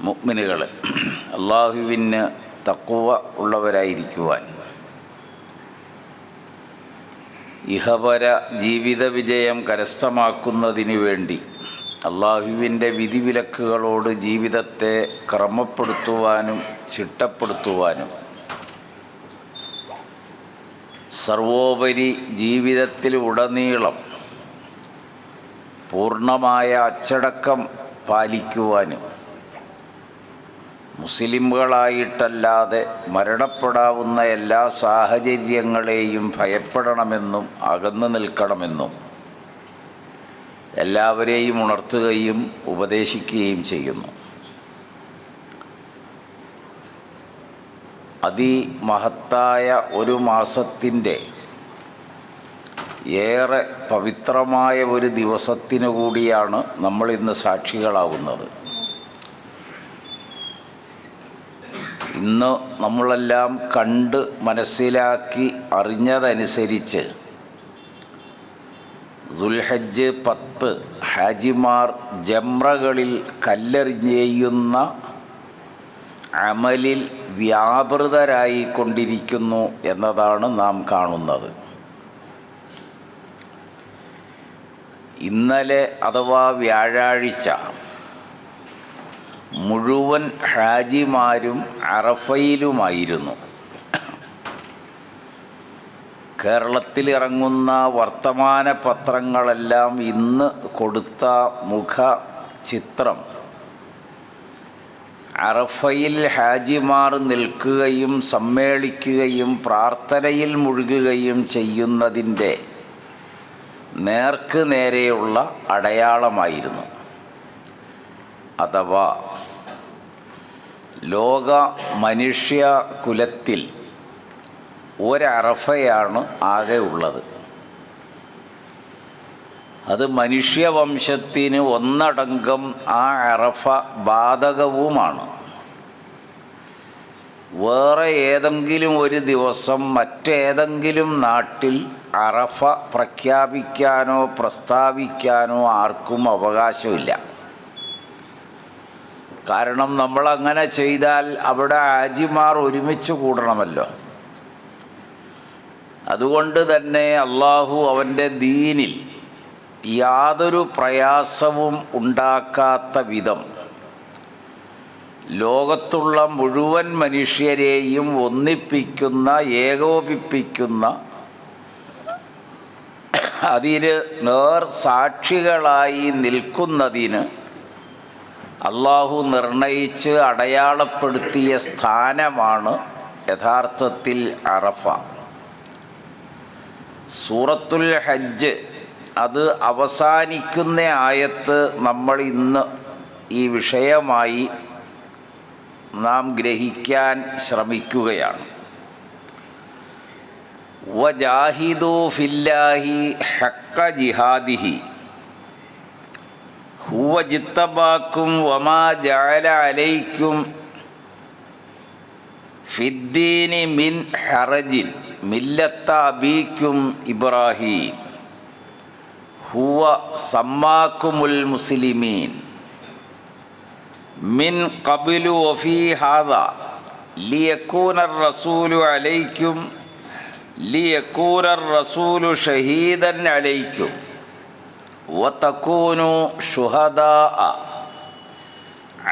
മുഅ്മിനുകൾ അള്ളാഹുവിന് തഖ്വ ഉള്ളവരായിരിക്കുവാൻ ഇഹപര ജീവിത വിജയം കരസ്ഥമാക്കുന്നതിന് വേണ്ടി അള്ളാഹുവിൻ്റെ വിധിവിലക്കുകളോട് ജീവിതത്തെ ക്രമപ്പെടുത്തുവാനും ചിട്ടപ്പെടുത്തുവാനും സർവോപരി ജീവിതത്തിൽ ഉടനീളം പൂർണ്ണമായ അച്ചടക്കം പാലിക്കുവാനും മുസ്ലിമുകളായിട്ടല്ലാതെ മരണപ്പെടാവുന്ന എല്ലാ സാഹചര്യങ്ങളെയും ഭയപ്പെടണമെന്നും അകന്നു നിൽക്കണമെന്നും എല്ലാവരെയും ഉണർത്തുകയും ഉപദേശിക്കുകയും ചെയ്യുന്നു. അതിമഹത്തായ ഒരു മാസത്തിൻ്റെ ഏറെ പവിത്രമായ ഒരു ദിവസത്തിനു കൂടിയാണ് നമ്മൾ ഇന്ന് സാക്ഷികളാവുന്നത്. ഇന്ന് നമ്മളെല്ലാം കണ്ട് മനസ്സിലാക്കി അറിഞ്ഞതനുസരിച്ച് ദുൽഹജ്ജ് 10 ഹാജിമാർ ജംറകളിൽ കല്ലെറിഞ്ഞെയ്യുന്ന അമലിൽ വ്യാപൃതരായിക്കൊണ്ടിരിക്കുന്നു എന്നതാണ് നാം കാണുന്നത്. ഇന്നലെ അഥവാ വ്യാഴാഴ്ച മുഴുവൻ ഹാജിമാരും അറഫയിലുമായിരുന്നു. കേരളത്തിലിറങ്ങുന്ന വർത്തമാന പത്രങ്ങളെല്ലാം ഇന്ന് കൊടുത്ത മുഖ ചിത്രം അറഫയിൽ ഹാജിമാർ നിൽക്കുകയും സമ്മേളിക്കുകയും പ്രാർത്ഥനയിൽ മുഴുകുകയും ചെയ്യുന്നതിൻ്റെ നേർക്ക് നേരെയുള്ള അടയാളമായിരുന്നു. അഥവാ ലോക മനുഷ്യ കുലത്തിൽ ഒരറഫയാണ് ആകെ ഉള്ളത്. അത് മനുഷ്യവംശത്തിന് ഒന്നടങ്കം ആ അറഫ ബാധകവുമാണ്. വേറെ ഏതെങ്കിലും ഒരു ദിവസം മറ്റേതെങ്കിലും നാട്ടിൽ അറഫ പ്രഖ്യാപിക്കാനോ പ്രസ്താവിക്കാനോ ആർക്കും അവകാശമില്ല. കാരണം നമ്മളങ്ങനെ ചെയ്താൽ അവിടെ ഹാജിമാർ ഒരുമിച്ച് കൂടണമല്ലോ. അതുകൊണ്ട് തന്നെ അള്ളാഹു അവൻ്റെ ദീനിൽ യാതൊരു പ്രയാസവും ഉണ്ടാക്കാത്ത വിധം ലോകത്തുള്ള മുഴുവൻ മനുഷ്യരെയും ഒന്നിപ്പിക്കുന്ന ഏകോപിപ്പിക്കുന്ന അതിന് നേർ സാക്ഷികളായി നിൽക്കുന്നതിന് അള്ളാഹു നിർണയിച്ച് അടയാളപ്പെടുത്തിയ സ്ഥാനമാണ് യഥാർത്ഥത്തിൽ അറഫ. സൂറത്തുൽ ഹജ്ജ് അത് അവസാനിക്കുന്ന ആയത്ത് നമ്മൾ ഇന്ന് ഈ വിഷയമായി നാം ഗ്രഹിക്കാൻ ശ്രമിക്കുകയാണ്. വജാഹിദു ഫില്ലാഹി ഹഖ്ക ജിഹാദിഹി ഹുവ ജിത്തബാക്കും വമാ ജഅല അലൈക്കും ഫിദ്ദീനി മിൻ ഹറജിൻ മില്ലത്ത അബീക്കും ഇബ്രാഹീം ഹുവ സമ്മാക്കുമുൽ മുസ്ലിമീൻ മിൻ ഖബ്ലു വഫീ ഹാദാ ലിയകൂനർ റസൂലു അലൈക്കും ലിയകൂനർ റസൂലു ഷഹീദൻ അലൈക്കും വതകൂനു ശുഹദാഅ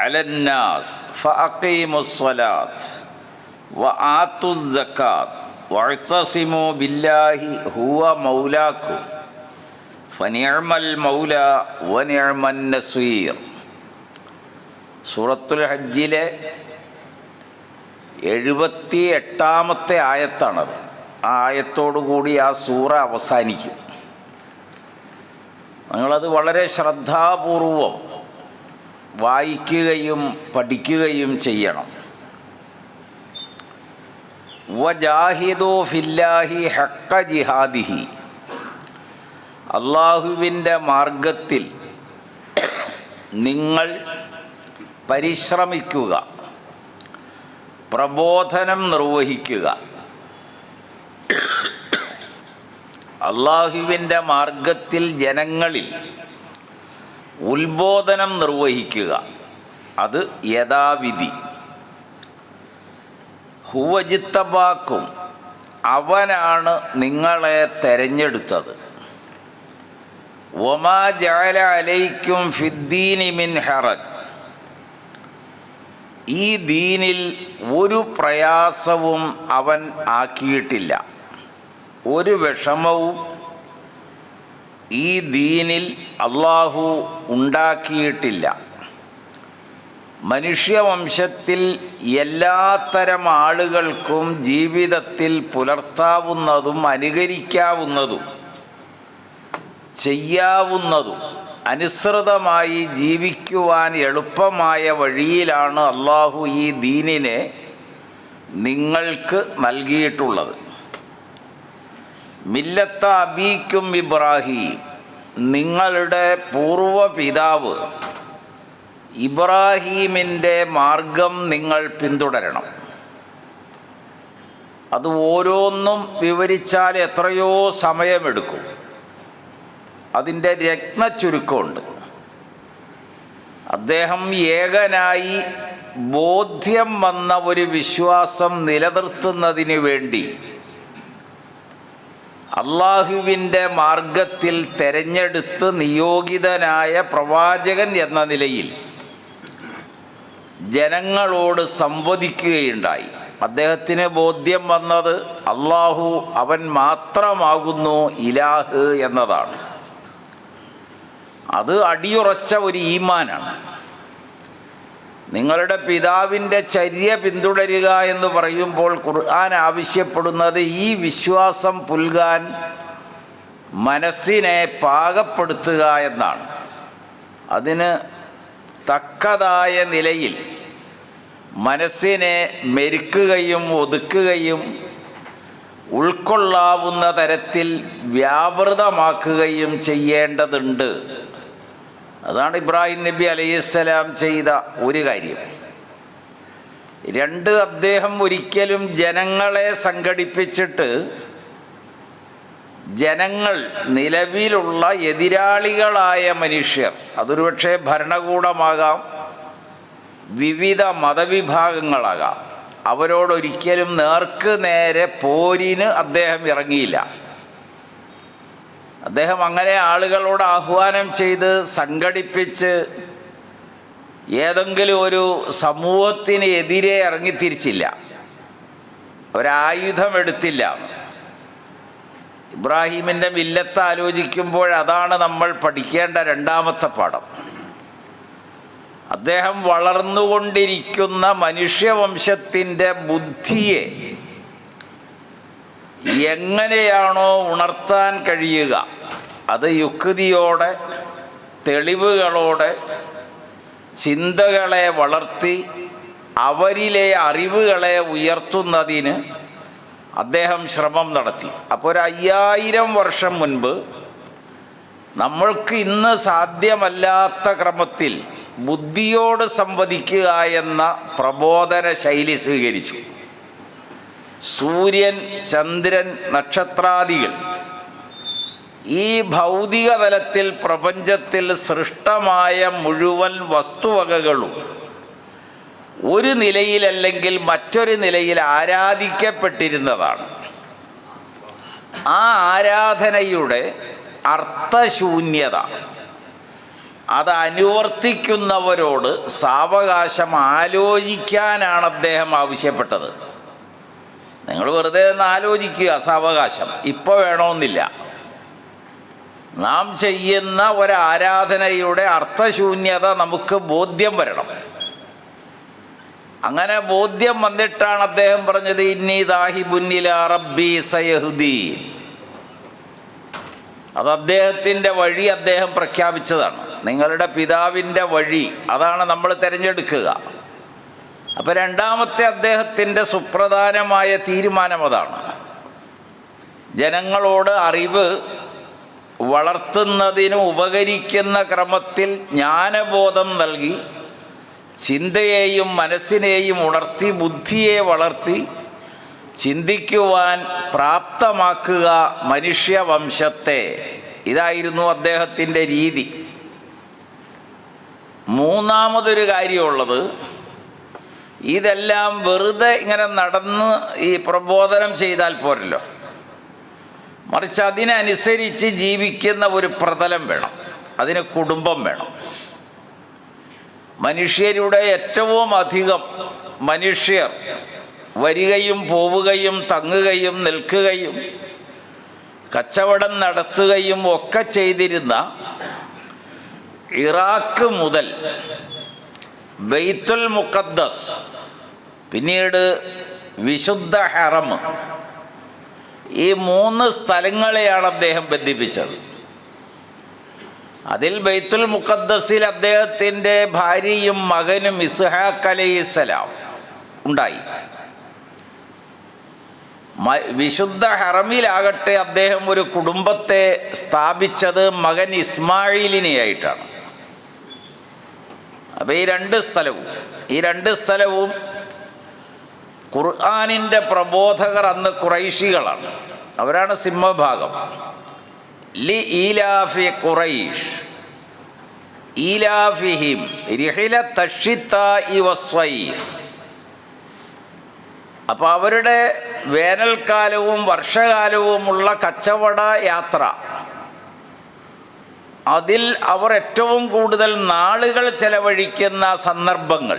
അലന്നാസ് ഫഅഖീമുസ് സ്വലാത്ത് വആത്തുസ് സകാത്ത് വഅ്തസിമു ബില്ലാഹി ഹുവ മൗലാക്കും ഫനിഅമൽ മൗലാ വനിഅമൻ നസീർ. സൂറത്തുൽ ഹജ്ജിലെ 78ാമത്തെ ആയത്താണത്. ആ ആയത്തോടുകൂടി ആ സൂറ അവസാനിക്കും. നിങ്ങളത് വളരെ ശ്രദ്ധാപൂർവം വായിക്കുകയും പഠിക്കുകയും ചെയ്യണം. വജാഹിദു ഫില്ലാഹി ഹഖ്ക ജിഹാദിഹി, അള്ളാഹുവിൻ്റെ മാർഗത്തിൽ നിങ്ങൾ പരിശ്രമിക്കുക, പ്രബോധനം നിർവഹിക്കുക. അള്ളാഹുവിൻ്റെ മാർഗത്തിൽ ജനങ്ങളിൽ ഉത്ബോധനം നിർവഹിക്കുക. അത് യഥാവിധി. ഹുവജിത്തബാക്കും, അവനാണ് നിങ്ങളെ തെരഞ്ഞെടുത്തത്. വമാ ജഅല അലൈക്കും ഫിദ്ദീനി മിൻ ഹറജ്, ഈ ദീനിൽ ഒരു പ്രയാസവും അവൻ ആക്കിയിട്ടില്ല, ഒരു വിഷമവും ഈ ദീനിൽ അള്ളാഹു ഉണ്ടാക്കിയിട്ടില്ല. മനുഷ്യവംശത്തിൽ എല്ലാത്തരം ആളുകൾക്കും ജീവിതത്തിൽ പുലർത്താവുന്നതും അനുകരിക്കാവുന്നതും ചെയ്യാവുന്നതും അനുസൃതമായി ജീവിക്കുവാൻ എളുപ്പമായ വഴിയിലാണ് അള്ളാഹു ഈ ദീനിനെ നിങ്ങൾക്ക് നൽകിയിട്ടുള്ളത്. മില്ലത്ത അബീക്കും ഇബ്രാഹിം, നിങ്ങളുടെ പൂർവ്വപിതാവ് ഇബ്രാഹീമിൻ്റെ മാർഗം നിങ്ങൾ പിന്തുടരണം. അത് ഓരോന്നും വിവരിച്ചാൽ എത്രയോ സമയമെടുക്കും. അതിൻ്റെ രത്നച്ചുരുക്കമുണ്ട്. അദ്ദേഹം ഏകനായി ബോധ്യം വന്ന ഒരു വിശ്വാസം നിലനിർത്തുന്നതിന് വേണ്ടി അള്ളാഹുവിൻ്റെ മാർഗത്തിൽ തെരഞ്ഞെടുത്ത് നിയോഗിതനായ പ്രവാചകൻ എന്ന നിലയിൽ ജനങ്ങളോട് സംവദിക്കുകയുണ്ടായി. അദ്ദേഹത്തിന് ബോധ്യം വന്നത് അള്ളാഹു അവൻ മാത്രമാകുന്നു ഇലാഹ് എന്നതാണ്. അത് അടിയുറച്ച ഒരു ഈമാനാണ്. നിങ്ങളുടെ പിതാവിൻ്റെ ചര്യ പിന്തുടരുക എന്ന് പറയുമ്പോൾ ഖുർആൻ ആവശ്യപ്പെടുന്നത് ഈ വിശ്വാസം പുൽകാൻ മനസ്സിനെ പാകപ്പെടുത്തുക എന്നാണ്. അതിന് തക്കതായ നിലയിൽ മനസ്സിനെ മെരുക്കുകയും ഒതുക്കുകയും ഉൾക്കൊള്ളാവുന്ന തരത്തിൽ വ്യാപൃതമാക്കുകയും ചെയ്യേണ്ടതുണ്ട്. അതാണ് ഇബ്രാഹിം നബി അലൈഹിസ്സലാം ചെയ്ത ഒരു കാര്യം. രണ്ട്, അദ്ദേഹം ഒരിക്കലും ജനങ്ങളെ സംഘടിപ്പിച്ചിട്ട് ജനങ്ങൾ നിലവിലുള്ള എതിരാളികളായ മനുഷ്യർ, അതൊരു പക്ഷേ ഭരണകൂടമാകാം, വിവിധ മതവിഭാഗങ്ങളാകാം, അവരോടൊരിക്കലും നേർക്ക് നേരെ പോരിന് അദ്ദേഹം ഇറങ്ങിയില്ല. അദ്ദേഹം അങ്ങനെ ആളുകളോട് ആഹ്വാനം ചെയ്ത് സംഘടിപ്പിച്ച് ഏതെങ്കിലും ഒരു സമൂഹത്തിന് എതിരെ ഇറങ്ങിത്തിരിച്ചില്ല, ഒരായുധമെടുത്തില്ല. ഇബ്രാഹീമിൻ്റെ മില്ലത്ത് ആലോചിക്കുമ്പോൾ അതാണ് നമ്മൾ പഠിക്കേണ്ട രണ്ടാമത്തെ പാഠം. അദ്ദേഹം വളർന്നുകൊണ്ടിരിക്കുന്ന മനുഷ്യവംശത്തിൻ്റെ ബുദ്ധിയെ എങ്ങനെയാണോ ഉണർത്താൻ കഴിയുക, അത് യുക്തിയോടെ തെളിവുകളോടെ ചിന്തകളെ വളർത്തി അവരിലെ അറിവുകളെ ഉയർത്തുന്നതിന് അദ്ദേഹം ശ്രമം നടത്തി. അപ്പോൾ 5000 വർഷം മുൻപ് നമ്മൾക്ക് ഇന്ന് സാധ്യമല്ലാത്ത ക്രമത്തിൽ ബുദ്ധിയോട് സംവദിക്കുക എന്ന പ്രബോധന ശൈലി സ്വീകരിച്ചു. സൂര്യൻ, ചന്ദ്രൻ, നക്ഷത്രാദികൾ, ഈ ഭൗതിക തലത്തിൽ പ്രപഞ്ചത്തിൽ സൃഷ്ടമായ മുഴുവൻ വസ്തുവകകളും ഒരു നിലയിലല്ലെങ്കിൽ മറ്റൊരു നിലയിൽ ആരാധിക്കപ്പെട്ടിരുന്നതാണ്. ആ ആരാധനയുടെ അർത്ഥശൂന്യത അത് അനുവർത്തിക്കുന്നവരോട് സാവകാശം ആലോചിക്കാനാണ് അദ്ദേഹം ആവശ്യപ്പെട്ടത്. നിങ്ങൾ വെറുതെ ഒന്ന് ആലോചിക്കുക, സാവകാശം ഇപ്പോൾ വേണമെന്നില്ല. നാം ചെയ്യുന്ന ഒരാരാധനയുടെ അർത്ഥശൂന്യത നമുക്ക് ബോധ്യം വരണം. അങ്ങനെ ബോധ്യം വന്നിട്ടാണ് അദ്ദേഹം പറഞ്ഞത്, ഇന്നി ദാഹിബുൻ ഇലാ റബ്ബി സയഹ്ദീൻ. അത് അദ്ദേഹത്തിൻ്റെ വഴി അദ്ദേഹം പ്രഖ്യാപിച്ചതാണ്. നിങ്ങളുടെ പിതാവിൻ്റെ വഴി, അതാണ് നമ്മൾ തിരഞ്ഞെടുക്കുക. അപ്പോൾ രണ്ടാമത്തെ അദ്ദേഹത്തിൻ്റെ സുപ്രധാനമായ തീരുമാനം അതാണ്. ജനങ്ങളോട് അറിവ് വളർത്തുന്നതിന് ഉപകരിക്കുന്ന ക്രമത്തിൽ ജ്ഞാനബോധം നൽകി ചിന്തയെയും മനസ്സിനെയും ഉണർത്തി ബുദ്ധിയെ വളർത്തി ചിന്തിക്കുവാൻ പ്രാപ്തമാക്കുക മനുഷ്യവംശത്തെ. ഇതായിരുന്നു അദ്ദേഹത്തിൻ്റെ രീതി. മൂന്നാമതൊരു കാര്യമുള്ളത്, ഇതെല്ലാം വെറുതെ ഇങ്ങനെ നടന്ന് ഈ പ്രബോധനം ചെയ്താൽ പോരല്ലോ, മറിച്ച് അതിനനുസരിച്ച് ജീവിക്കുന്ന ഒരു പ്രതലം വേണം, അതിന് കുടുംബം വേണം. മനുഷ്യരുടെ ഏറ്റവും അധികം മനുഷ്യർ വരികയും പോവുകയും തങ്ങുകയും നിൽക്കുകയും കച്ചവടം നടത്തുകയും ഒക്കെ ചെയ്തിരുന്ന ഇറാഖ് മുതൽ ബൈത്തുൽ മുഖദ്ദസ്, പിന്നീട് വിശുദ്ധ ഹറം, ഈ 3 സ്ഥലങ്ങളെയാണ് അദ്ദേഹം ബന്ധിപ്പിച്ചത്. അതിൽ ബൈത്തുൽ മുഖദ്ദസിൽ അദ്ദേഹത്തിൻ്റെ ഭാര്യയും മകനും ഇസ്ഹാഖ് അലൈഹിസ്സലാം ഉണ്ടായി. വിശുദ്ധ ഹറമിലാകട്ടെ അദ്ദേഹം ഒരു കുടുംബത്തെ സ്ഥാപിച്ചത് മകൻ ഇസ്മായിലിനെയായിട്ടാണ്. അപ്പോൾ ഈ രണ്ട് സ്ഥലവും ഖുർആനിൻ്റെ പ്രബോധകർ അന്ന് ഖുറൈശികളാണ്, അവരാണ് സിംഹഭാഗം. ലി ഈലാഫി ഖുറൈഷ് ഈലാഫിഹിം റിഹ്ലത്തശ്ശിത്താഇ വസ്സൈഫ്. അപ്പോൾ അവരുടെ വേനൽക്കാലവും വർഷകാലവുമുള്ള കച്ചവട യാത്ര, അതിൽ അവർ ഏറ്റവും കൂടുതൽ നാളുകൾ ചെലവഴിക്കുന്ന സന്ദർഭങ്ങൾ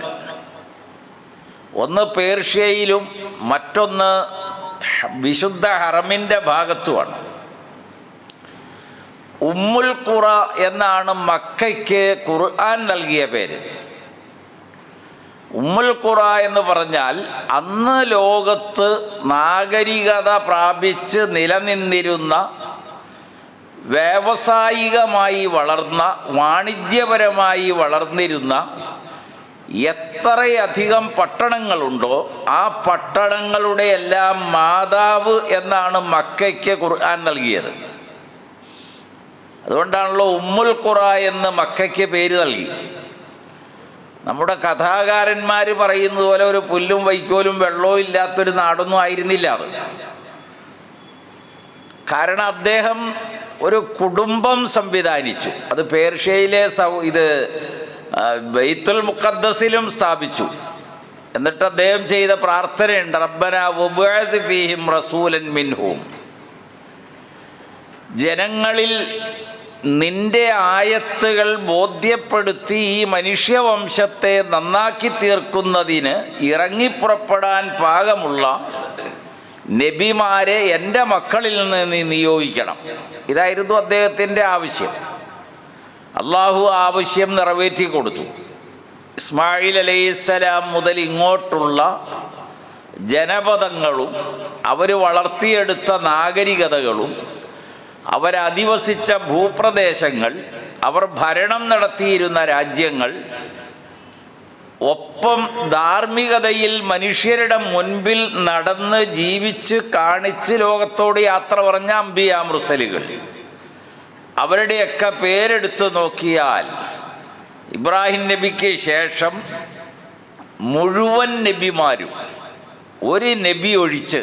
ഒന്ന് പേർഷ്യയിലും മറ്റൊന്ന് വിശുദ്ധ ഹറമിൻ്റെ ഭാഗത്തുമാണ്. ഉമ്മുൽ ഖുറ എന്നാണ് മക്കയ്ക്ക് ഖുർആൻ നൽകിയ പേര്. ഉമ്മുൽ ഖുറ എന്ന് പറഞ്ഞാൽ അന്ന് ലോകത്ത് നാഗരികത പ്രാപിച്ച് നിലനിന്നിരുന്ന, വ്യാവസായികമായി വളർന്ന, വാണിജ്യപരമായി വളർന്നിരുന്ന എത്രയധികം പട്ടണങ്ങളുണ്ടോ ആ പട്ടണങ്ങളുടെ എല്ലാം മാതാവ് എന്നാണ് മക്കയ്ക്ക് ഖുർആൻ നൽകിയത്. അതുകൊണ്ടാണല്ലോ ഉമ്മുൽ ഖുറ എന്ന് മക്കയ്ക്ക് പേര് നൽകി. നമ്മുടെ കഥാകാരന്മാർ പറയുന്നത് പോലെ ഒരു പുല്ലും വൈക്കോലും വെള്ളവും ഇല്ലാത്തൊരു നാടൊന്നും ആയിരുന്നില്ല അത്. കാരണം അദ്ദേഹം ഒരു കുടുംബം സംവിധാനിച്ചു. അത് പേർഷ്യയിലെ ബൈത്തുൽ മുഖദ്ദസിലും സ്ഥാപിച്ചു. എന്നിട്ട് അദ്ദേഹം ചെയ്ത പ്രാർത്ഥനയുണ്ട്, റബ്ബനാ വബഅദ് ഫീഹിം റസൂലൻ മിൻഹും. ജനങ്ങളിൽ നിന്റെ ആയത്തുകൾ ബോധ്യപ്പെടുത്തി ഈ മനുഷ്യവംശത്തെ നന്നാക്കി തീർക്കുന്നതിന് ഇറങ്ങിപ്പുറപ്പെടാൻ പാകമുള്ള നബിമാരെ എൻ്റെ മക്കളിൽ നിന്ന് നീ നിയോഗിക്കണം. ഇതായിരുന്നു അദ്ദേഹത്തിൻ്റെ ആവശ്യം. അള്ളാഹു ആവശ്യം നിറവേറ്റി കൊടുത്തു. ഇസ്മായിൽ അലൈഹിസ്സലാം മുതൽ ഇങ്ങോട്ടുള്ള ജനപദങ്ങളും അവർ വളർത്തിയെടുത്ത നാഗരികതകളും അവരധിവസിച്ച ഭൂപ്രദേശങ്ങൾ, അവർ ഭരണം നടത്തിയിരുന്ന രാജ്യങ്ങൾ, ഒപ്പം ധാർമ്മികതയിൽ മനുഷ്യരുടെ മുൻപിൽ നടന്ന് ജീവിച്ച് കാണിച്ച് ലോകത്തോട് യാത്ര പറഞ്ഞ അംബിയാ മുർസലുകൾ, അവരുടെയൊക്കെ പേരെടുത്ത് നോക്കിയാൽ ഇബ്രാഹിം നബിക്ക് ശേഷം മുഴുവൻ നബിമാരും ഒരു നബി ഒഴിച്ച്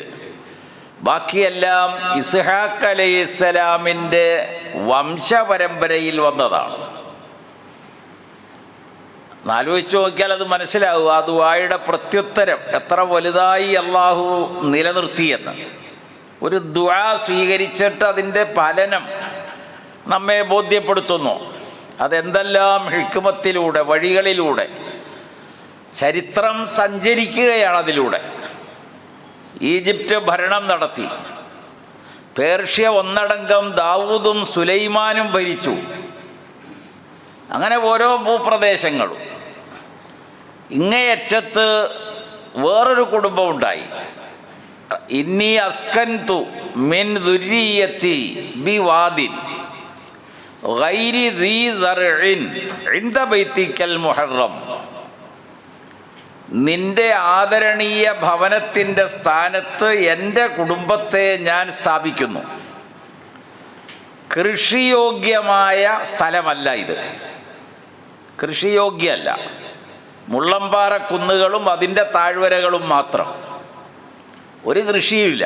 ബാക്കിയെല്ലാം ഇസ്ഹാഖ് അലൈഹിസ്സലാമിൻ്റെ വംശപരമ്പരയിൽ വന്നതാണ്. ആലോചിച്ച് നോക്കിയാൽ അത് മനസ്സിലാവുക. ആ ദുആയുടെ പ്രത്യുത്തരം എത്ര വലുതായി അള്ളാഹു നിലനിർത്തിയെന്ന്. ഒരു ദുആ സ്വീകരിച്ചിട്ട് അതിൻ്റെ ഫലനം നമ്മെ ബോധ്യപ്പെടുത്തുന്നു. അതെന്തെല്ലാം ഹിക്മത്തിലൂടെ, വഴികളിലൂടെ ചരിത്രം സഞ്ചരിക്കുകയാണ്. അതിലൂടെ ഈജിപ്റ്റ് ഭരണം നടത്തി, പേർഷ്യ ഒന്നടങ്കം ദാവൂദും സുലൈമാനും ഭരിച്ചു. അങ്ങനെ ഓരോ ഭൂപ്രദേശങ്ങളും. ഇങ്ങേയറ്റത്ത് വേറൊരു കുടുംബമുണ്ടായി. ഇന്നി അസ്കൻതു മിൻ ദുരിയത്തി ബിവാദിൻ ഗൈരി ദീ സർഇൻ ഇൻദ ബൈതിക്കൽ മുഹറം. നിന്റെ ആദരണീയ ഭവനത്തിൻ്റെ സ്ഥാനത്ത് എൻ്റെ കുടുംബത്തെ ഞാൻ സ്ഥാപിക്കുന്നു. കൃഷിയോഗ്യമായ സ്ഥലമല്ല ഇത്, കൃഷിയോഗ്യമല്ല. മുള്ളമ്പാറ കുന്നുകളും അതിൻ്റെ താഴ്വരകളും മാത്രം, ഒരു കൃഷിയുമില്ല.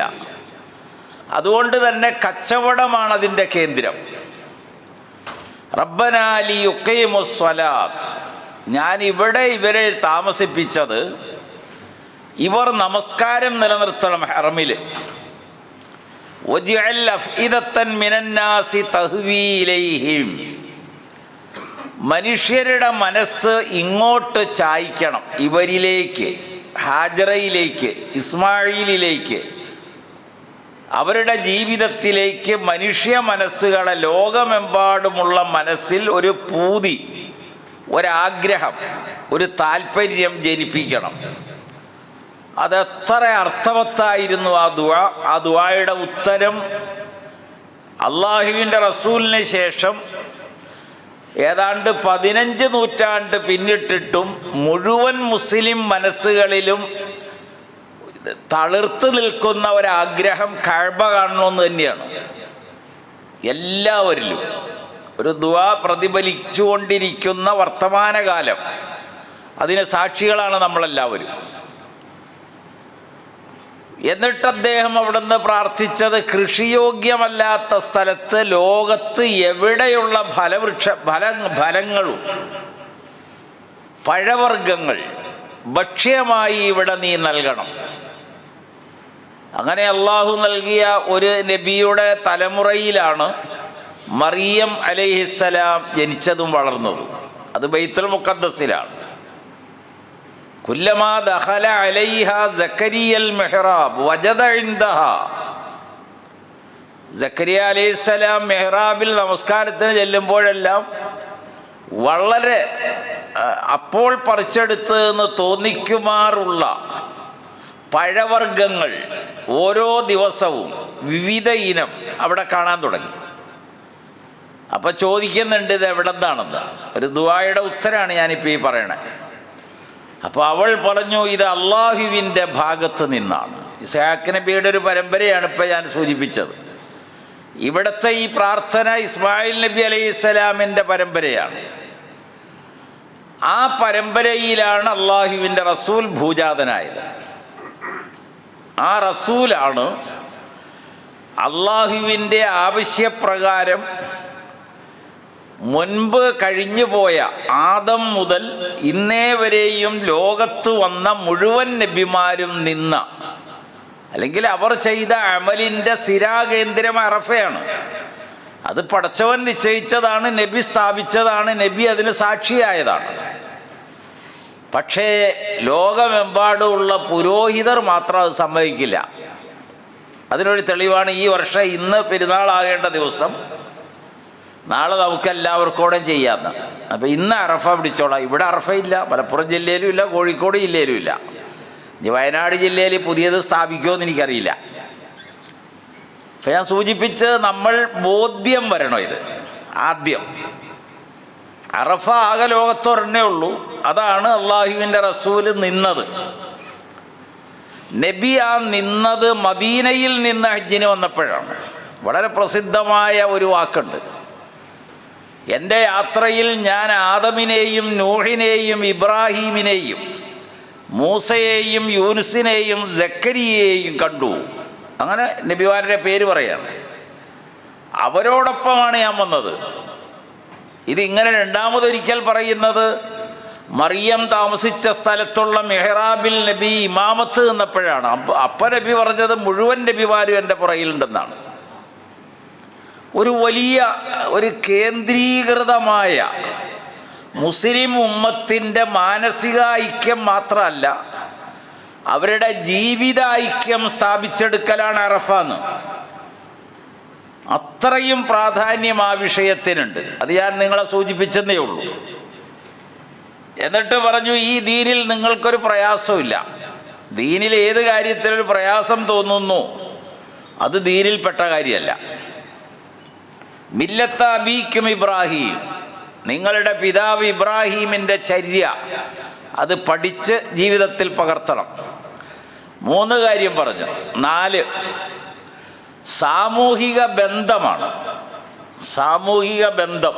അതുകൊണ്ട് തന്നെ കച്ചവടമാണ് അതിൻ്റെ കേന്ദ്രം. റബ്ബനാ ലിയുഖീമുസ്സലാത്ത്, ഞാൻ ഇവിടെ ഇവരെ താമസിപ്പിച്ചത് ഇവർ നമസ്കാരം നിലനിർത്തണം ഹറമിൽ. വജ്അൽ അഫ്ഇദത്തൻ മിനന്നാസി തഹ്വീ ഇലൈഹിം, മനുഷ്യരുടെ മനസ്സ് ഇങ്ങോട്ട് ചായ്ക്കണം, ഇവരിലേക്ക്, ഹാജറയിലേക്ക്, ഇസ്മായിലിലേക്ക്, അവരുടെ ജീവിതത്തിലേക്ക് മനുഷ്യ മനസ്സുകളെ, ലോകമെമ്പാടുമുള്ള മനസ്സിൽ ഒരു പൂതി, ഒരാഗ്രഹം, ഒരു താല്പര്യം ജനിപ്പിക്കണം. അതെത്ര അർത്ഥവത്തായിരുന്നു ആ ദുആ. ആ ദുആയുടെ ഉത്തരം അള്ളാഹുവിൻ്റെ റസൂലിന് ശേഷം ഏതാണ്ട് 15 നൂറ്റാണ്ട് പിന്നിട്ടിട്ടും മുഴുവൻ മുസ്ലിം മനസ്സുകളിലും തളിർത്ത് നിൽക്കുന്ന ഒരാഗ്രഹം കഅബ കാണണമെന്ന് തന്നെയാണ്. എല്ലാവരിലും ഒരു ദുആ പ്രതിഫലിച്ചുകൊണ്ടിരിക്കുന്ന വർത്തമാനകാലം, അതിന് സാക്ഷികളാണ് നമ്മളെല്ലാവരും. എന്നിട്ട് അദ്ദേഹം അവിടുന്ന് പ്രാർത്ഥിച്ചത്, കൃഷിയോഗ്യമല്ലാത്ത സ്ഥലത്ത് ലോകത്ത് എവിടെയുള്ള ഫലങ്ങളും പഴവർഗ്ഗങ്ങൾ ഭക്ഷ്യമായി ഇവിടെ നീ നൽകണം. അങ്ങനെ അള്ളാഹു നൽകിയ ഒരു നബിയുടെ തലമുറയിലാണ് മറിയം അലൈഹിസ്സലാം ജനിച്ചതും വളർന്നതും. അത് ബൈത്തുൽ മുഖദ്ദസിലാണ്. കുല്ലമാ ദഖല അലൈഹാ സക്കരിയൽ മിഹ്റാബ് വജദ ഇൻദഹാ, സക്കരിയ അലൈഹിസ്സലാം മെഹ്റാബിൽ നമസ്കാരത്തിന് ചെല്ലുമ്പോഴെല്ലാം വളരെ അപ്പോൾ പറിച്ചെടുത്ത് എന്ന് തോന്നിക്കുമാറുള്ള പഴവർഗ്ഗങ്ങൾ ഓരോ ദിവസവും വിവിധ ഇനം അവിടെ കാണാൻ തുടങ്ങി. അപ്പം ചോദിക്കുന്നുണ്ട് ഇത് എവിടെ നിന്നാണെന്ന്. ഒരു ദുആയുടെ ഉത്തരമാണ് ഞാനിപ്പോൾ ഈ പറയണേ. അപ്പോൾ അവൾ പറഞ്ഞു, ഇത് അള്ളാഹുവിൻ്റെ ഭാഗത്ത് നിന്നാണ്. ഇസ്ഹാഖ് നബിയുടെ ഒരു പരമ്പരയാണ് ഇപ്പോൾ ഞാൻ സൂചിപ്പിച്ചത്. ഇവിടുത്തെ ഈ പ്രാർത്ഥന ഇസ്മായിൽ നബി അലൈഹിസ്സലാമിൻ്റെ പരമ്പരയാണ്. ആ പരമ്പരയിലാണ് അള്ളാഹുവിൻ്റെ റസൂൽ ഭൂജാതനായത്. ആ റസൂലാണ് അള്ളാഹുവിൻ്റെ ആവശ്യപ്രകാരം മുൻപ് കഴിഞ്ഞുപോയ ആദം മുതൽ ഇന്നേ വരെയും ലോകത്ത് വന്ന മുഴുവൻ നബിമാരും നിന്ന, അല്ലെങ്കിൽ അവർ ചെയ്ത അമലിൻ്റെ സിരാകേന്ദ്രം അറഫയാണ്. അത് പടച്ചവൻ നിശ്ചയിച്ചതാണ്, നബി സ്ഥാപിച്ചതാണ്, നബി അതിന് സാക്ഷിയായതാണ്. പക്ഷേ ലോകമെമ്പാടുമുള്ള പുരോഹിതർ മാത്രം അത് സമ്മതിക്കില്ല. അതിനൊരു തെളിവാണ് ഈ വർഷം ഇന്ന് പെരുന്നാളാകേണ്ട ദിവസം നാളെ നമുക്ക് എല്ലാവർക്കും ചെയ്യാമെന്ന്. അപ്പോൾ ഇന്ന് അറഫ പിടിച്ചോളാം. ഇവിടെ അറഫയില്ല, മലപ്പുറം ജില്ലയിലും ഇല്ല, കോഴിക്കോട് ജില്ലയിലും ഇല്ല. ഇനി വയനാട് ജില്ലയിൽ പുതിയത് സ്ഥാപിക്കുമോ എന്ന് എനിക്കറിയില്ല. അപ്പം ഞാൻ സൂചിപ്പിച്ച് നമ്മൾ ബോധ്യം വരണോ ഇത് ആദ്യം. അറഫ ആകെ ലോകത്തൊരെണ്ണേ ഉള്ളൂ. അതാണ് അള്ളാഹുവിൻ്റെ റസൂല് നിന്നത്. നബി ആ നിന്നത് മദീനയിൽ നിന്ന് ഹജ്ജിന് വന്നപ്പോഴാണ്. വളരെ പ്രസിദ്ധമായ ഒരു വാക്കുണ്ട്, എൻ്റെ യാത്രയിൽ ഞാൻ ആദമിനെയും നൂഹിനെയും ഇബ്രാഹീമിനെയും മൂസയെയും യൂനുസിനെയും സക്കരിയെയും കണ്ടു. അങ്ങനെ നബിമാരുടെ പേര് പറയാണ്. അവരോടൊപ്പമാണ് ഞാൻ വന്നത്. ഇതിങ്ങനെ രണ്ടാമതൊരിക്കൽ പറയുന്നത് മറിയം താമസിച്ച സ്ഥലത്തുള്ള മെഹ്റാബിൽ നബി ഇമാമത്ത് നിന്നപ്പോഴാണ്. അപ്പം നബി പറഞ്ഞത് മുഴുവൻ നബിമാരും എൻ്റെ പുറകിലുണ്ടെന്നാണ്. ഒരു വലിയ ഒരു കേന്ദ്രീകൃതമായ മുസ്ലിം ഉമ്മത്തിൻ്റെ മാനസിക ഐക്യം മാത്രമല്ല, അവരുടെ ജീവിത ഐക്യം സ്ഥാപിച്ചെടുക്കലാണ് അറഫാന്ന്. അത്രയും പ്രാധാന്യം ആ വിഷയത്തിനുണ്ട്. അത് ഞാൻ നിങ്ങളെ സൂചിപ്പിച്ചെന്നേ ഉള്ളൂ. എന്നിട്ട് പറഞ്ഞു, ഈ ദീനിൽ നിങ്ങൾക്കൊരു പ്രയാസമില്ല. ദീനിൽ ഏത് കാര്യത്തിലൊരു പ്രയാസം തോന്നുന്നു അത് ദീനിൽപ്പെട്ട കാര്യമല്ല. മില്ലത്ത അബീക്കും ഇബ്രാഹിം, നിങ്ങളുടെ പിതാവ് ഇബ്രാഹീമിൻ്റെ ചര്യ അത് പഠിച്ച് ജീവിതത്തിൽ പകർത്തണം. 3 കാര്യം പറഞ്ഞു. 4 സാമൂഹിക ബന്ധമാണ്. സാമൂഹിക ബന്ധം,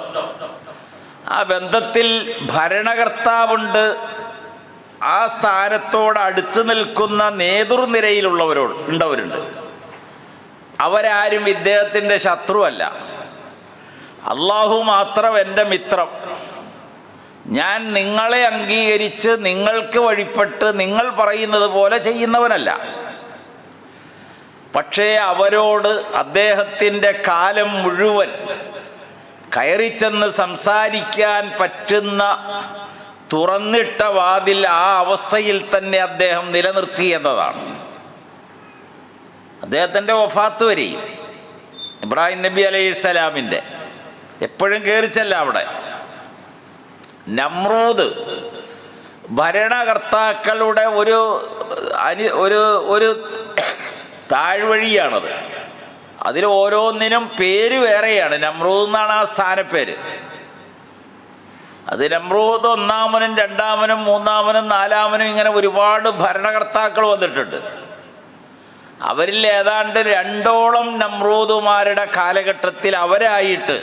ആ ബന്ധത്തിൽ ഭരണകർത്താവുണ്ട്, ആ സ്ഥാനത്തോട് അടുത്ത് നിൽക്കുന്ന നേതൃനിരയിലുള്ളവരുണ്ട്. അവരാരും ഇദ്ദേഹത്തിൻ്റെ ശത്രുവല്ല. അള്ളാഹു മാത്രം എൻ്റെ മിത്രം, ഞാൻ നിങ്ങളെ അംഗീകരിച്ച് നിങ്ങൾക്ക് വഴിപ്പെട്ട് നിങ്ങൾ പറയുന്നത് പോലെ ചെയ്യുന്നവനല്ല. പക്ഷേ അവരോട് അദ്ദേഹത്തിൻ്റെ കാലം മുഴുവൻ കയറിച്ചെന്ന് സംസാരിക്കാൻ പറ്റുന്ന തുറന്നിട്ട വാതിൽ ആ അവസ്ഥയിൽ തന്നെ അദ്ദേഹം നിലനിർത്തി എന്നതാണ്. അദ്ദേഹത്തിൻ്റെ വഫാത്ത് വരെയും ഇബ്രാഹിം നബി അലൈഹിസ്സലാമിൻ്റെ എപ്പോഴും കയറിച്ചല്ല അവിടെ. നമ്രൂദ് ഭരണകർത്താക്കളുടെ ഒരു താഴ്വഴിയാണത്. അതിൽ ഓരോന്നിനും പേര് വേറെയാണ്. നമ്രൂദ് എന്നാണ് ആ സ്ഥാനപ്പേര്. അത് നമ്രൂദ് ഒന്നാമനും രണ്ടാമനും മൂന്നാമനും നാലാമനും ഇങ്ങനെ ഒരുപാട് ഭരണകർത്താക്കൾ വന്നിട്ടുണ്ട്. അവരിൽ ഏതാണ്ട് 2ഓളം നമ്രൂദുമാരുടെ കാലഘട്ടത്തിൽ അവരായിട്ട്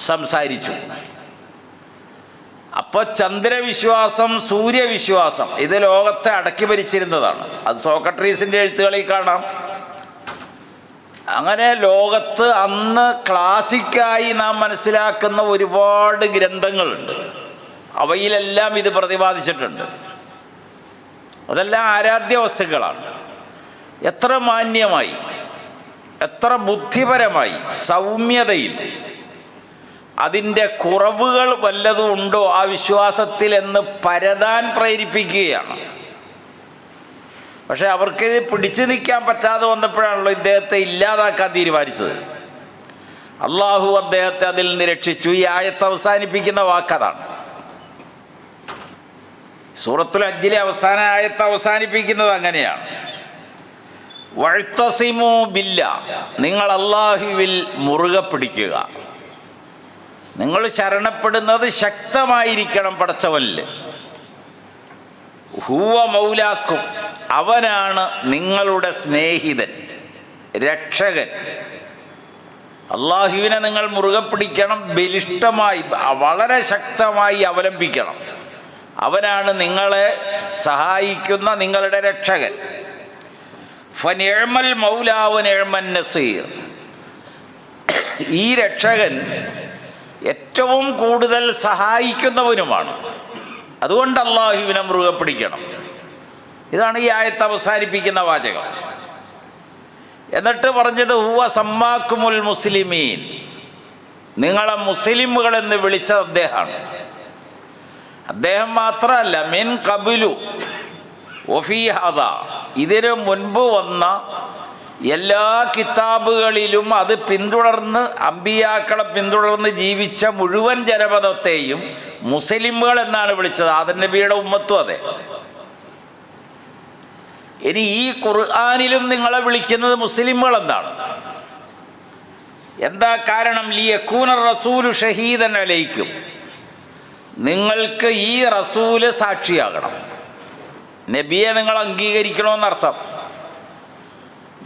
സംസാരിച്ചു. അപ്പോൾ ചന്ദ്രവിശ്വാസം, സൂര്യവിശ്വാസം ഇത് ലോകത്തെ അടക്കി ഭരിച്ചിരുന്നതാണ്. അത് സോക്രട്ടീസിൻ്റെ എഴുത്തുകളിൽ കാണാം. അങ്ങനെ ലോകത്ത് അന്ന് ക്ലാസിക്കായി നാം മനസ്സിലാക്കുന്ന ഒരുപാട് ഗ്രന്ഥങ്ങളുണ്ട്. അവയിലെല്ലാം ഇത് പ്രതിപാദിച്ചിട്ടുണ്ട്. അതെല്ലാം ആരാധ്യ വസ്തുക്കളാണ്. എത്ര മാന്യമായി, എത്ര ബുദ്ധിപരമായി, സൗമ്യതയിൽ അതിൻ്റെ കുറവുകൾ വല്ലതും ഉണ്ടോ ആ വിശ്വാസത്തിൽ എന്ന് പരതാൻ പ്രേരിപ്പിക്കുകയാണ്. പക്ഷെ അവർക്ക് പിടിച്ചു നിൽക്കാൻ പറ്റാതെ വന്നപ്പോഴാണല്ലോ ഇദ്ദേഹത്തെ ഇല്ലാതാക്കാൻ തീരുമാനിച്ചത്. അള്ളാഹു അദ്ദേഹത്തെ അതിൽ നിന്ന് രക്ഷിച്ചു. ഈ ആയത്ത് അവസാനിപ്പിക്കുന്ന വാക്കതാണ്. സൂറത്തുൽ ഹജ്ജിലെ അവസാന ആയത്ത് അവസാനിപ്പിക്കുന്നത് അങ്ങനെയാണ്. വഅ്തസിമൂ ബില്ലാഹ്, നിങ്ങൾ അള്ളാഹുവിൽ മുറുകെ പിടിക്കുക. നിങ്ങൾ ശരണപ്പെടുന്നത് ശക്തമായിരിക്കണം പടച്ചവനിൽ. ഹുവ മൗലാക്കും, അവനാണ് നിങ്ങളുടെ സ്നേഹിതൻ, രക്ഷകൻ. അള്ളാഹുവിനെ നിങ്ങൾ മുറുകെ പിടിക്കണം, ബലിഷ്ഠമായി വളരെ ശക്തമായി അവലംബിക്കണം. അവനാണ് നിങ്ങളെ സഹായിക്കുന്ന നിങ്ങളുടെ രക്ഷകൻ. ഫനിഅമൽ മൗലാ വനിഅമൻ നസീർ, ഈ രക്ഷകൻ ഏറ്റവും കൂടുതൽ സഹായിക്കുന്നവനുമാണ്. അതുകൊണ്ട് അള്ളാഹുവിനെ മുറുകെ പിടിക്കണം. ഇതാണ് ഈ ആയത്ത് അവസാനിപ്പിക്കുന്ന വാചകം. എന്നിട്ട് പറഞ്ഞത് ഹുവ സമ്മാക്കുമുൽ മുസ്ലിമീൻ, നിങ്ങളെ മുസ്ലിമുകളെന്ന് വിളിച്ചത് അദ്ദേഹമാണ്. അദ്ദേഹം മാത്രമല്ല, മിൻ ഖബലു വഫീ ഹദാ, ഇതിനു മുൻപ് വന്ന എല്ലാ കിതാബുകളിലും അത് പിന്തുടർന്ന് അമ്പിയാക്കളെ പിന്തുടർന്ന് ജീവിച്ച മുഴുവൻ ജനപദത്തെയും മുസ്ലിമുകൾ എന്നാണ് വിളിച്ചത്. ആദം നബിയുടെ ഉമ്മത്തും അതെ. ഇനി ഈ ഖുർആനിലും നിങ്ങളെ വിളിക്കുന്നത് മുസ്ലിമുകൾ എന്നാണ്. എന്താ കാരണം? ലിയകൂന റസൂലു ഷഹീദൻ അലൈക്കും, നിങ്ങൾക്ക് ഈ റസൂല് സാക്ഷിയാകണം. നബിയെ നിങ്ങൾ അംഗീകരിക്കണമെന്നർത്ഥം.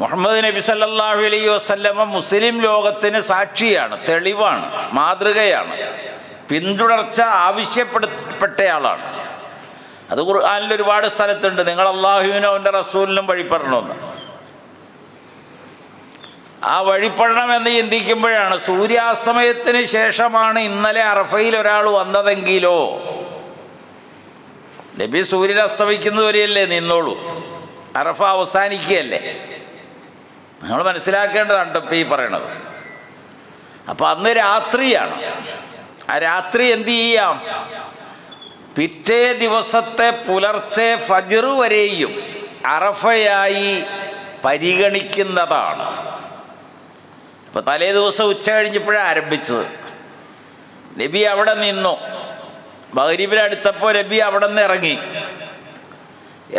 മുഹമ്മദ് നബി സല്ലല്ലാഹു അലൈഹി വസല്ലമ മുസ്ലിം ലോകത്തിന് സാക്ഷിയാണ്, തെളിവാണ്, മാതൃകയാണ്, പിന്തുടർച്ച ആവശ്യപ്പെട്ടയാളാണ്. അത് ഖുർആനിൽ ഒരുപാട് സ്ഥലത്തുണ്ട്. നിങ്ങൾ അള്ളാഹുവിനും അവൻ്റെ റസൂലിനും വഴിപ്പെടണമെന്ന്. ആ വഴിപ്പെടണമെന്ന് ചിന്തിക്കുമ്പോഴാണ്, സൂര്യാസ്തമയത്തിന് ശേഷമാണ് ഇന്നലെ അറഫയിൽ ഒരാൾ വന്നതെങ്കിലോ, നബി സൂര്യൻ അസ്തമിക്കുന്നവരെയല്ലേ നിന്നോളൂ, അറഫ അവസാനിക്കുകയല്ലേ. നിങ്ങൾ മനസ്സിലാക്കേണ്ടതാണ് ഇപ്പം ഈ പറയണത്. അപ്പം അന്ന് രാത്രിയാണ്. ആ രാത്രി എന്തു ചെയ്യാം? പിറ്റേ ദിവസത്തെ പുലർച്ചെ ഫജ്ർ വരെയും അറഫയായി പരിഗണിക്കുന്നതാണ്. ഇപ്പം തലേ ദിവസം ഉച്ച കഴിഞ്ഞപ്പോഴാണ് ആരംഭിച്ചത്. നബി അവിടെ നിന്നു. മഗ്‌രിബിനടുത്തപ്പോൾ നബി അവിടെ നിന്ന് ഇറങ്ങി.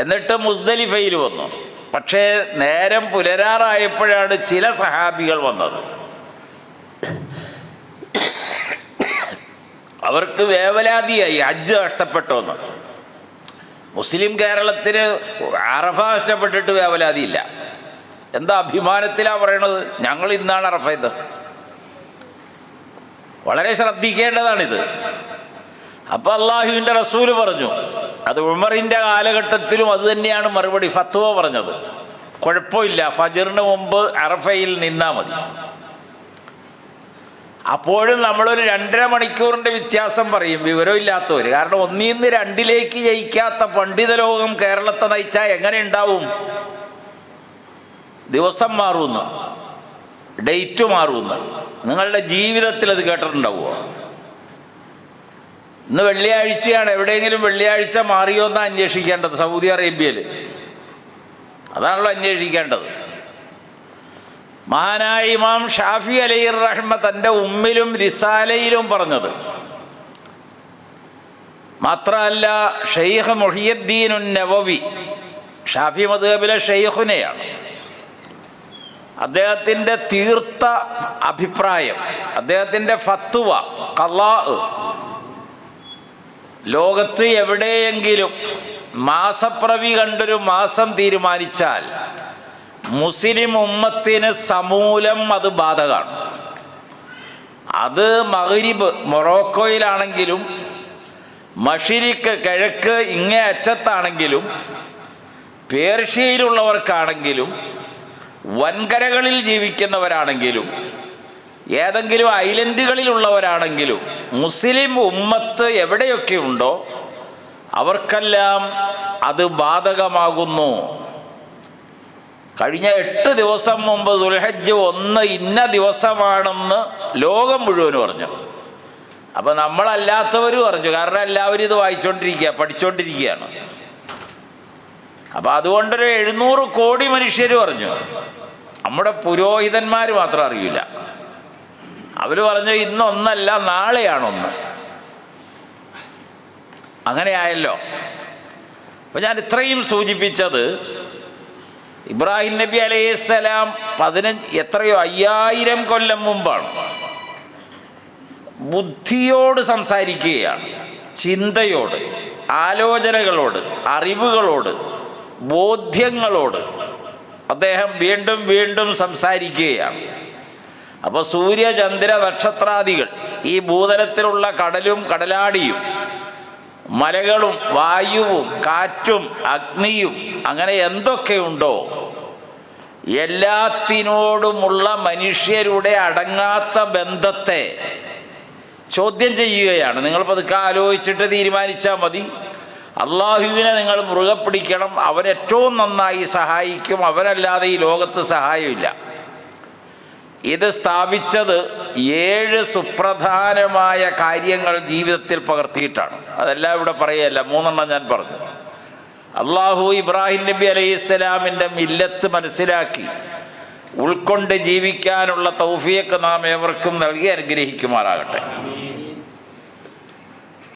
എന്നിട്ട് മുസ്ദലിഫയിൽ വന്നു. പക്ഷേ നേരം പുലരാറായപ്പോഴാണ് ചില സഹാബികൾ വന്നത്. അവർക്ക് വേവലാതിയായി, ഹജ്ജ് നഷ്ടപ്പെട്ടോന്ന്. മുസ്ലിം കേരളത്തിന് അറഫ നഷ്ടപ്പെട്ടിട്ട് വേവലാതിയില്ല. എന്താ അഭിമാനത്തിലാണ് പറയണത്, ഞങ്ങൾ ഇന്നാണ് അറഫ ഇത്. വളരെ ശ്രദ്ധിക്കേണ്ടതാണിത്. അപ്പം അള്ളാഹുവിൻ്റെ റസൂല് പറഞ്ഞു, അത് ഉമറിൻ്റെ കാലഘട്ടത്തിലും അത് തന്നെയാണ് മറുപടി, ഫത്വ പറഞ്ഞത്. കുഴപ്പമില്ല, ഫജ്റിന് മുമ്പ് അറഫയിൽ നിന്നാൽ മതി. അപ്പോഴും നമ്മളൊരു 2.5 മണിക്കൂറിൻ്റെ വ്യത്യാസം പറയും വിവരമില്ലാത്തവർ. കാരണം 1 നിന്ന് 2ലേക്ക് ജയിക്കാത്ത പണ്ഡിത ലോകം കേരളത്തെ നയിച്ചാൽ എങ്ങനെ ഉണ്ടാവും? ദിവസം മാറുമെന്ന്, ഡേറ്റ് മാറുമെന്ന് നിങ്ങളുടെ ജീവിതത്തിൽ അത് കേട്ടിട്ടുണ്ടാവുമോ? ഇന്ന് വെള്ളിയാഴ്ചയാണ്, എവിടെയെങ്കിലും വെള്ളിയാഴ്ച മാറിയോ എന്നാണ് അന്വേഷിക്കേണ്ടത്. സൗദി അറേബ്യയിൽ അതാണല്ലോ അന്വേഷിക്കേണ്ടത്. മഹാനായ ഇമാം ഷാഫി അലൈഹി റഹ്മ തൻ്റെ ഉമ്മിലും റിസാലയിലും പറഞ്ഞത് മാത്രമല്ല, ഷെയ്ഖ് മുഹിയുദ്ദീൻ നവവി ഷാഫി മദ്ഹബിലെ ഷെയ്ഖുനെയാണ്. അദ്ദേഹത്തിൻ്റെ തീർത്ത അഭിപ്രായം, അദ്ദേഹത്തിൻ്റെ ഫത്വ, ഖളാ, ലോകത്ത് എവിടെയെങ്കിലും മാസപ്പിറവി കണ്ടൊരു മാസം തീരുമാനിച്ചാൽ മുസ്ലിം ഉമ്മത്തിന് സമൂലം അത് ബാധകമാണ്. അത് മഗ്രിബ് മൊറോക്കോയിലാണെങ്കിലും മഷ്രിഖ് കിഴക്ക് ഇങ്ങേ അറ്റത്താണെങ്കിലും പേർഷ്യയിലുള്ളവർക്കാണെങ്കിലും വൻകരകളിൽ ജീവിക്കുന്നവരാണെങ്കിലും ഏതെങ്കിലും ഐലൻഡുകളിലുള്ളവരാണെങ്കിലും മുസ്ലിം ഉമ്മത്ത് എവിടെയൊക്കെ ഉണ്ടോ അവർക്കെല്ലാം അത് ബാധകമാകുന്നു. കഴിഞ്ഞ 8 ദിവസം മുമ്പ് ദുൽഹജ്ജ് 1 ഇന്ന ദിവസമാണെന്ന് ലോകം മുഴുവനും പറഞ്ഞു. അപ്പം നമ്മളല്ലാത്തവരും പറഞ്ഞു, കാരണം എല്ലാവരും ഇത് വായിച്ചുകൊണ്ടിരിക്കുക, പഠിച്ചുകൊണ്ടിരിക്കുകയാണ്. അപ്പം അതുകൊണ്ടൊരു 700 കോടി മനുഷ്യർ പറഞ്ഞു. നമ്മുടെ പുരോഹിതന്മാർ മാത്രം അറിയില്ല. അവർ പറഞ്ഞു ഇന്നൊന്നല്ല, നാളെയാണൊന്ന്. അങ്ങനെ ആയല്ലോ. അപ്പം ഞാൻ ഇത്രയും സൂചിപ്പിച്ചത് ഇബ്രാഹിം നബി അലൈഹിസ്സലാം 5000 കൊല്ലം മുമ്പാണ് ബുദ്ധിയോട് സംസാരിക്കുകയാണ്, ചിന്തയോട്, ആലോചനകളോട്, അറിവുകളോട്, ബോധ്യങ്ങളോട് അദ്ദേഹം വീണ്ടും വീണ്ടും സംസാരിക്കുകയാണ്. അപ്പോൾ സൂര്യ, ചന്ദ്ര, നക്ഷത്രാദികൾ, ഈ ഭൂതലത്തിലുള്ള കടലും കടലാടിയും മലകളും വായുവും കാറ്റും അഗ്നിയും അങ്ങനെ എന്തൊക്കെയുണ്ടോ എല്ലാത്തിനോടുമുള്ള മനുഷ്യരുടെ അടങ്ങാത്ത ബന്ധത്തെ ചോദ്യം ചെയ്യുകയാണ്. നിങ്ങൾ പതുക്കെ ആലോചിച്ചിട്ട് തീരുമാനിച്ചാൽ മതി. അള്ളാഹുവിനെ നിങ്ങൾ മുറുകെ പിടിക്കണം, അവൻ ഏറ്റവും നന്നായി സഹായിക്കും, അവനല്ലാതെ ഈ ലോകത്ത് സഹായമില്ല. ഇത് സ്ഥാപിച്ചത് 7 സുപ്രധാനമായ കാര്യങ്ങൾ ജീവിതത്തിൽ പകർത്തിയിട്ടാണ്. അതെല്ലാം ഇവിടെ പറയുകയല്ല, 3 ഞാൻ പറഞ്ഞു. അള്ളാഹു ഇബ്രാഹിം നബി അലൈഹിസ്സലാമിൻ്റെ മില്ലത്ത് മനസ്സിലാക്കി ഉൾക്കൊണ്ട് ജീവിക്കാനുള്ള തൗഫീഖ് നാം ഏവർക്കും നൽകി അനുഗ്രഹിക്കുമാറാകട്ടെ.